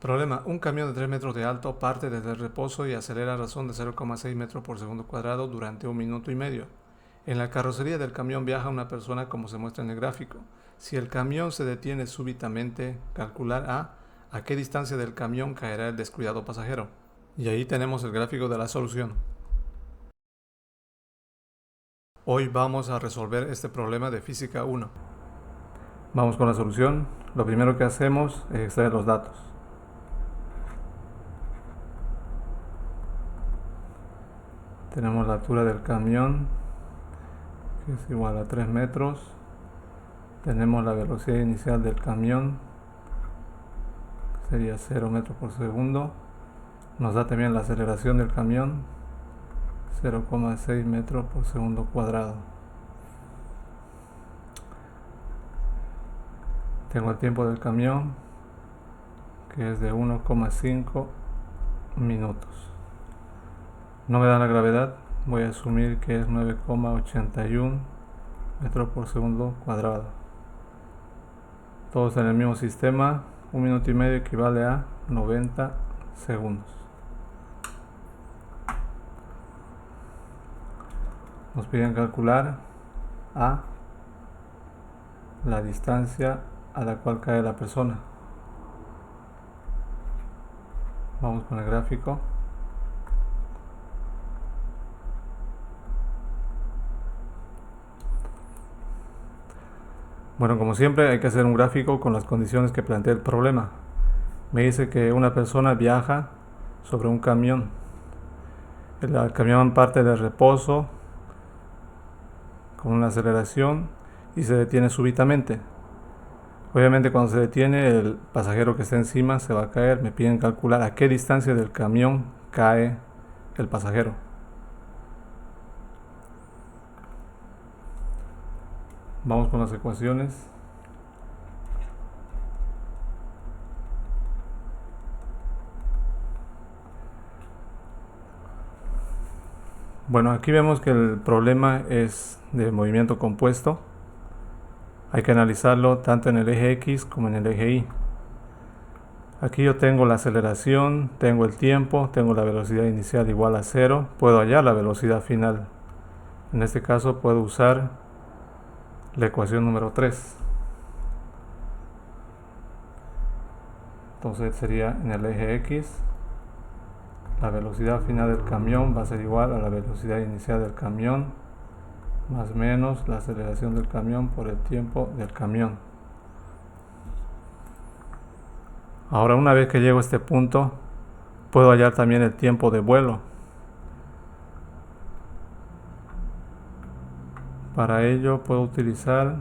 Problema: un camión de 3 metros de alto parte desde el reposo y acelera a razón de 0,6 metros por segundo cuadrado durante 1 minuto y medio. En la carrocería del camión viaja una persona como se muestra en el gráfico. Si el camión se detiene súbitamente, calcular a qué distancia del camión caerá el descuidado pasajero. Y ahí tenemos el gráfico de la solución. Hoy vamos a resolver este problema de física 1. Vamos con la solución. Lo primero que hacemos es extraer los datos. Tenemos la altura del camión, que es igual a 3 metros. Tenemos la velocidad inicial del camión, que sería 0 metros por segundo. Nos da también la aceleración del camión, 0,6 metros por segundo cuadrado. Tengo el tiempo del camión, que es de 1,5 minutos. No me da la gravedad, voy a asumir que es 9,81 metros por segundo cuadrado. Todos en el mismo sistema. 1 minuto y medio equivale a 90 segundos. Nos piden calcular la distancia a la cual cae la persona. Vamos con el gráfico. Bueno, como siempre hay que hacer un gráfico con las condiciones que plantea el problema. Me dice que una persona viaja sobre un camión. El camión parte de reposo con una aceleración y se detiene súbitamente. Obviamente cuando se detiene, el pasajero que está encima se va a caer. Me piden calcular a qué distancia del camión cae el pasajero. Vamos con las ecuaciones. Bueno, aquí vemos que el problema es de movimiento compuesto. Hay que analizarlo tanto en el eje X como en el eje Y. Aquí yo tengo la aceleración, tengo el tiempo, tengo la velocidad inicial igual a 0. Puedo hallar la velocidad final. En este caso puedo usar la ecuación número 3. Entonces sería en el eje X, la velocidad final del camión va a ser igual a la velocidad inicial del camión más menos la aceleración del camión por el tiempo del camión. Ahora, una vez que llego a este punto, puedo hallar también el tiempo de vuelo. Para ello puedo utilizar,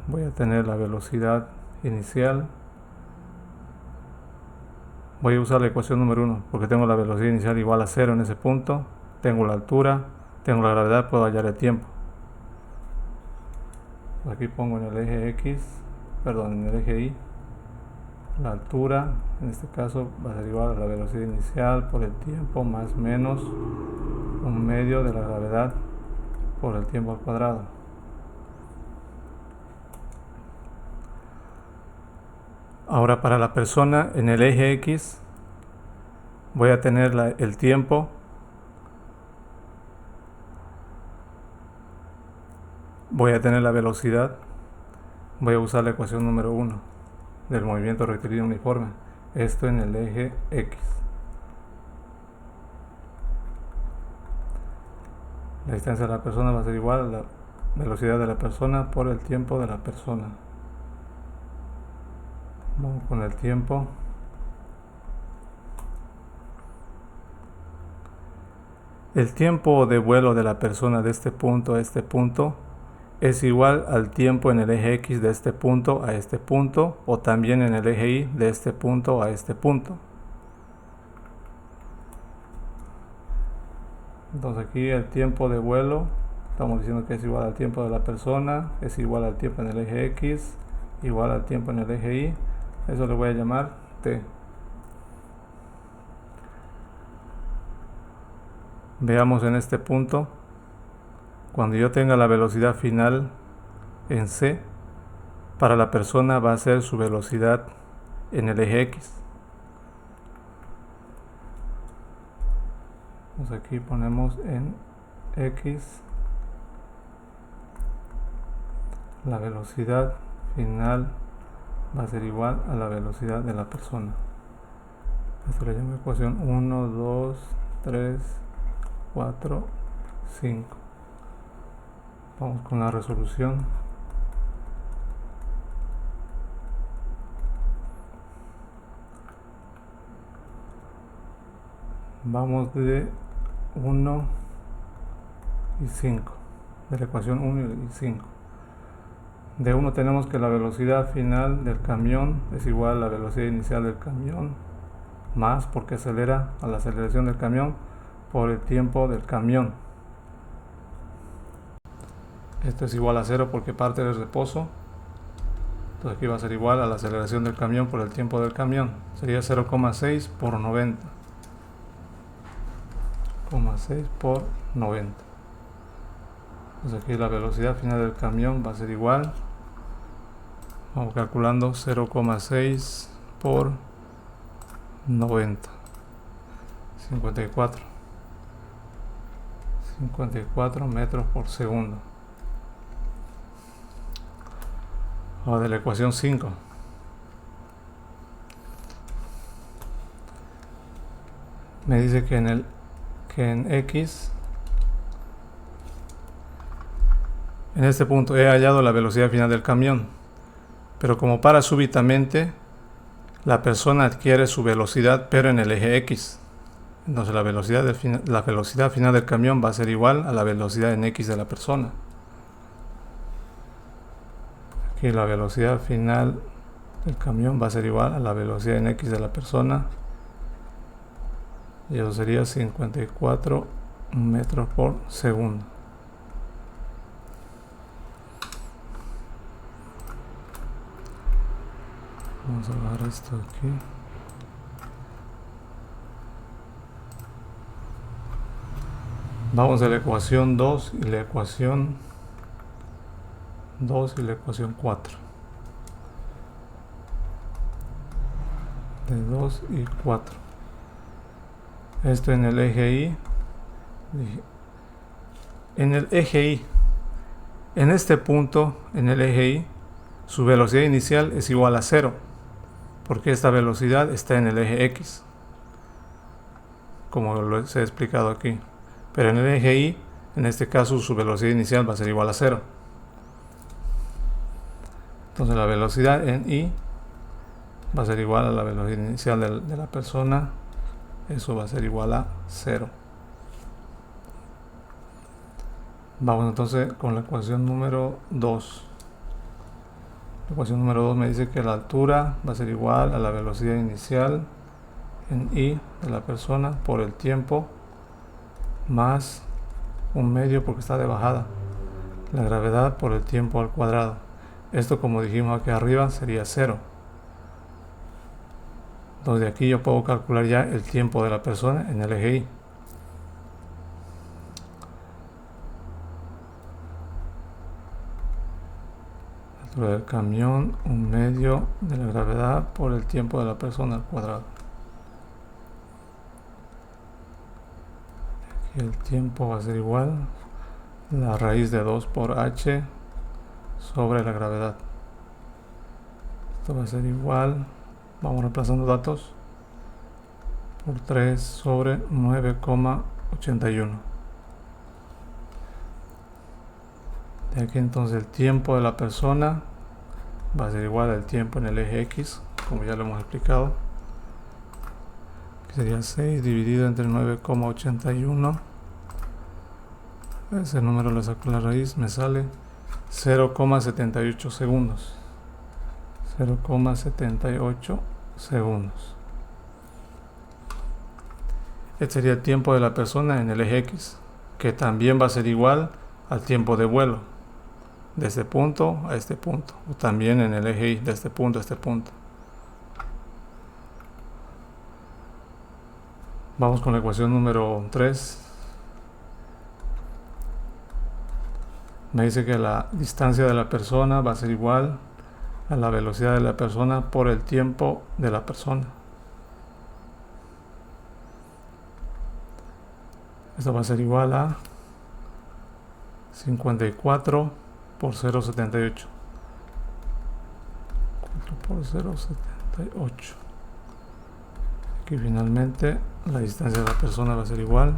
voy a tener la velocidad inicial. Voy a usar la ecuación número 1 porque tengo la velocidad inicial igual a 0 en ese punto. Tengo la altura, tengo la gravedad, puedo hallar el tiempo. Aquí pongo en el eje X, en el eje Y, la altura, en este caso va a ser igual a la velocidad inicial por el tiempo más menos 1/2 de la gravedad por el tiempo al cuadrado. Ahora, para la persona en el eje X voy a tener el tiempo voy a tener la velocidad. Voy a usar la ecuación número 1 del movimiento rectilíneo uniforme, esto en el eje X. La distancia de la persona va a ser igual a la velocidad de la persona por el tiempo de la persona. Vamos con el tiempo. El tiempo de vuelo de la persona de este punto a este punto es igual al tiempo en el eje X de este punto a este punto, o también en el eje Y de este punto a este punto. Entonces aquí el tiempo de vuelo, estamos diciendo que es igual al tiempo de la persona, es igual al tiempo en el eje X, igual al tiempo en el eje Y. Eso le voy a llamar T. Veamos en este punto, cuando yo tenga la velocidad final en C, para la persona va a ser su velocidad en el eje X. Pues aquí ponemos en X la velocidad final va a ser igual a la velocidad de la persona. Esto le llamo ecuación 1, 2, 3, 4, 5. Vamos con la resolución. Vamos de 1 y 5, de la ecuación 1 y 5. De 1 tenemos que la velocidad final del camión es igual a la velocidad inicial del camión, más porque acelera a la aceleración del camión por el tiempo del camión. Esto es igual a 0 porque parte del reposo. Entonces aquí va a ser igual a la aceleración del camión por el tiempo del camión. Sería 0,6 por 90. 0,6 por 90. Entonces aquí la velocidad final del camión va a ser igual. Vamos calculando 0,6 por 90. 54 metros por segundo. Ahora de la ecuación 5. Me dice que en X, en este punto he hallado la velocidad final del camión, pero como para súbitamente, la persona adquiere su velocidad, pero en el eje X. Entonces la velocidad final del camión va a ser igual a la velocidad en X de la persona. Aquí la velocidad final del camión va a ser igual a la velocidad en X de la persona. Y eso sería 54 metros por segundo. Vamos a bajar esto aquí. Vamos a la ecuación 2 y la ecuación 2 y la ecuación 4. De 2 y 4. Esto en el eje Y. En el eje Y, en este punto, en el eje Y, su velocidad inicial es igual a 0, porque esta velocidad está en el eje X, como les he explicado aquí. Pero en el eje Y, en este caso, su velocidad inicial va a ser igual a 0. Entonces la velocidad en Y va a ser igual a la velocidad inicial de la persona. Eso va a ser igual a 0. Vamos entonces con la ecuación número 2. La ecuación número 2 me dice que la altura va a ser igual a la velocidad inicial en Y de la persona por el tiempo más un medio porque está de bajada. La gravedad por el tiempo al cuadrado. Esto, como dijimos aquí arriba, sería 0. Entonces de aquí yo puedo calcular ya el tiempo de la persona en el eje Y. La altura del camión, un medio de la gravedad por el tiempo de la persona al cuadrado. Aquí el tiempo va a ser igual a la raíz de 2 por h sobre la gravedad. Esto va a ser igual, vamos reemplazando datos, por 3 sobre 9,81. De aquí entonces el tiempo de la persona va a ser igual al tiempo en el eje X, como ya lo hemos explicado, que sería 6 dividido entre 9,81. Ese número le saco la raíz, me sale 0,78 segundos. 0,78 segundos. Este sería el tiempo de la persona en el eje X, que también va a ser igual al tiempo de vuelo, de este punto a este punto, o también en el eje Y, de este punto a este punto. Vamos con la ecuación número 3. Me dice que la distancia de la persona va a ser igual a la velocidad de la persona por el tiempo de la persona. Esto va a ser igual a 54 por 0,78. 4 por 0,78. Aquí finalmente la distancia de la persona va a ser igual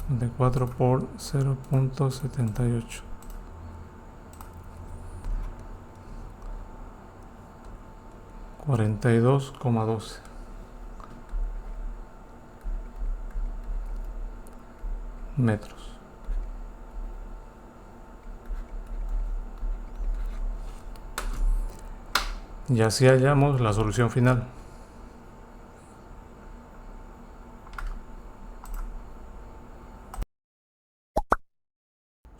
54 por 0,78. 42,12 metros. Y así hallamos la solución final.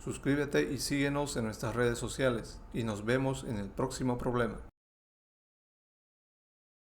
Suscríbete y síguenos en nuestras redes sociales y nos vemos en el próximo problema.